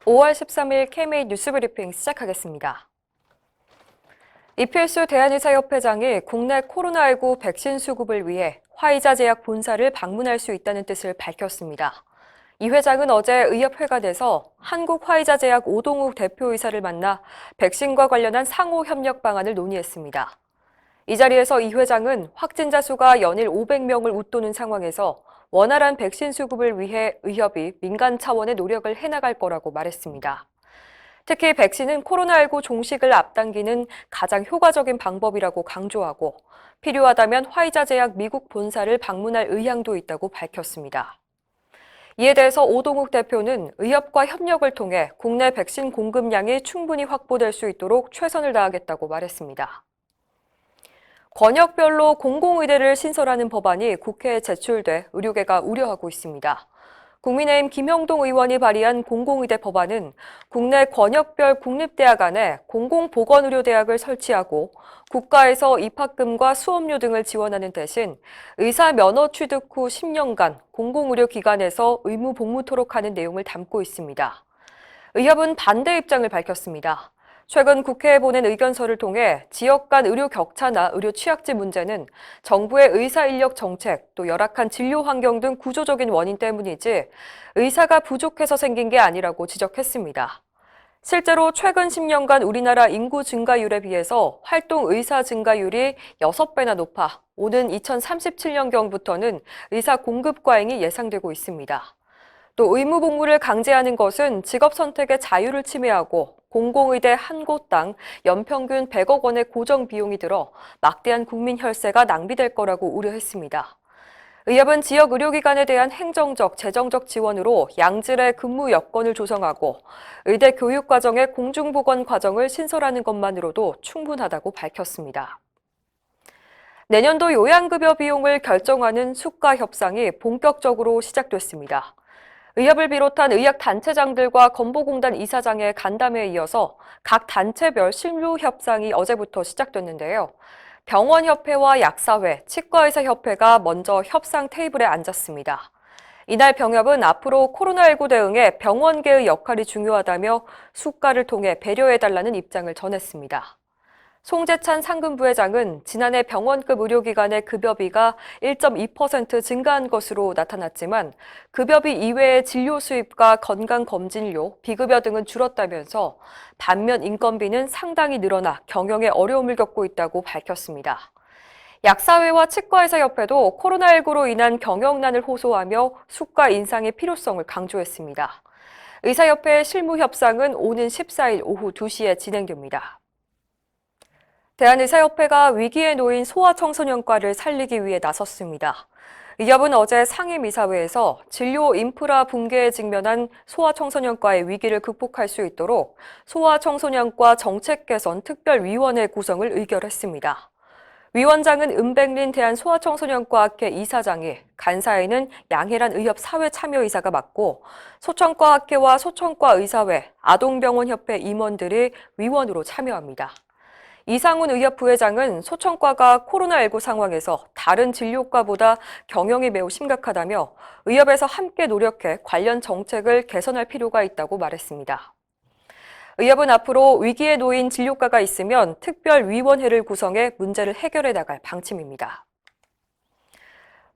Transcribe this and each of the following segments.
5월 13일 KMA 뉴스브리핑 시작하겠습니다. 이필수 대한의사협회장이 국내 코로나19 백신 수급을 위해 화이자 제약 본사를 방문할 수 있다는 뜻을 밝혔습니다. 이 회장은 어제 의협회관에서 한국화이자제약 오동욱 대표이사를 만나 백신과 관련한 상호 협력 방안을 논의했습니다. 이 자리에서 이 회장은 확진자 수가 연일 500명을 웃도는 상황에서 원활한 백신 수급을 위해 의협이 민간 차원의 노력을 해나갈 거라고 말했습니다. 특히 백신은 코로나19 종식을 앞당기는 가장 효과적인 방법이라고 강조하고 필요하다면 화이자제약 미국 본사를 방문할 의향도 있다고 밝혔습니다. 이에 대해서 오동욱 대표는 의협과 협력을 통해 국내 백신 공급량이 충분히 확보될 수 있도록 최선을 다하겠다고 말했습니다. 권역별로 공공의대를 신설하는 법안이 국회에 제출돼 의료계가 우려하고 있습니다. 국민의힘 김영동 의원이 발의한 공공의대 법안은 국내 권역별 국립대학 안에 공공보건의료대학을 설치하고 국가에서 입학금과 수업료 등을 지원하는 대신 의사 면허 취득 후 10년간 공공의료기관에서 의무 복무토록 하는 내용을 담고 있습니다. 의협은 반대 입장을 밝혔습니다. 최근 국회에 보낸 의견서를 통해 지역 간 의료 격차나 의료 취약지 문제는 정부의 의사 인력 정책, 또 열악한 진료 환경 등 구조적인 원인 때문이지 의사가 부족해서 생긴 게 아니라고 지적했습니다. 실제로 최근 10년간 우리나라 인구 증가율에 비해서 활동 의사 증가율이 6배나 높아 오는 2037년경부터는 의사 공급 과잉이 예상되고 있습니다. 또 의무 복무를 강제하는 것은 직업 선택의 자유를 침해하고 공공의대 한 곳당 연평균 100억 원의 고정 비용이 들어 막대한 국민 혈세가 낭비될 거라고 우려했습니다. 의협은 지역 의료기관에 대한 행정적, 재정적 지원으로 양질의 근무 여건을 조성하고 의대 교육 과정의 공중보건 과정을 신설하는 것만으로도 충분하다고 밝혔습니다. 내년도 요양급여 비용을 결정하는 수가 협상이 본격적으로 시작됐습니다. 의협을 비롯한 의학단체장들과 건보공단 이사장의 간담회에 이어서 각 단체별 실무 협상이 어제부터 시작됐는데요. 병원협회와 약사회, 치과의사협회가 먼저 협상 테이블에 앉았습니다. 이날 병협은 앞으로 코로나19 대응에 병원계의 역할이 중요하다며 수가를 통해 배려해달라는 입장을 전했습니다. 송재찬 상근부회장은 지난해 병원급 의료기관의 급여비가 1.2% 증가한 것으로 나타났지만 급여비 이외의 진료 수입과 건강검진료, 비급여 등은 줄었다면서 반면 인건비는 상당히 늘어나 경영에 어려움을 겪고 있다고 밝혔습니다. 약사회와 치과의사협회도 코로나19로 인한 경영난을 호소하며 수가 인상의 필요성을 강조했습니다. 의사협회의 실무 협상은 오는 14일 오후 2시에 진행됩니다. 대한의사협회가 위기에 놓인 소아청소년과를 살리기 위해 나섰습니다. 의협은 어제 상임이사회에서 진료 인프라 붕괴에 직면한 소아청소년과의 위기를 극복할 수 있도록 소아청소년과 정책 개선 특별위원회 구성을 의결했습니다. 위원장은 은백린 대한소아청소년과학회 이사장이, 간사에는 양혜란 의협 사회참여이사가 맡고 소청과학회와 소청과의사회, 아동병원협회 임원들이 위원으로 참여합니다. 이상훈 의협 부회장은 소청과가 코로나19 상황에서 다른 진료과보다 경영이 매우 심각하다며 의협에서 함께 노력해 관련 정책을 개선할 필요가 있다고 말했습니다. 의협은 앞으로 위기에 놓인 진료과가 있으면 특별위원회를 구성해 문제를 해결해 나갈 방침입니다.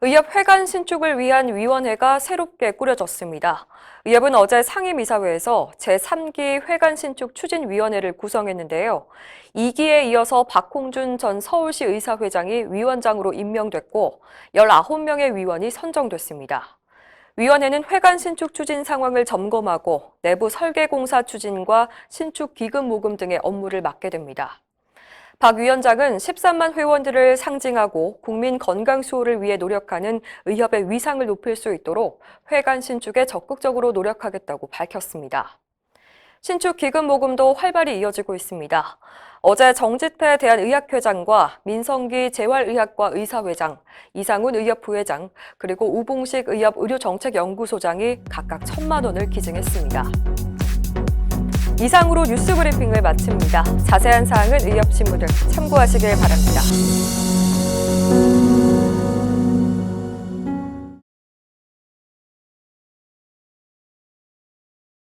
의협 회관 신축을 위한 위원회가 새롭게 꾸려졌습니다. 의협은 어제 상임이사회에서 제3기 회관 신축 추진위원회를 구성했는데요. 2기에 이어서 박홍준 전 서울시 의사회장이 위원장으로 임명됐고 19명의 위원이 선정됐습니다. 위원회는 회관 신축 추진 상황을 점검하고 내부 설계 공사 추진과 신축 기금 모금 등의 업무를 맡게 됩니다. 박 위원장은 13만 회원들을 상징하고 국민 건강 수호를 위해 노력하는 의협의 위상을 높일 수 있도록 회관 신축에 적극적으로 노력하겠다고 밝혔습니다. 신축 기금 모금도 활발히 이어지고 있습니다. 어제 정지태 대한의학회장과 민성기 재활의학과 의사회장, 이상훈 의협 부회장, 그리고 우봉식 의협 의료정책연구소장이 각각 1,000만 원을 기증했습니다. 이상으로 뉴스브리핑을 마칩니다. 자세한 사항은 의협신문을 참고하시길 바랍니다.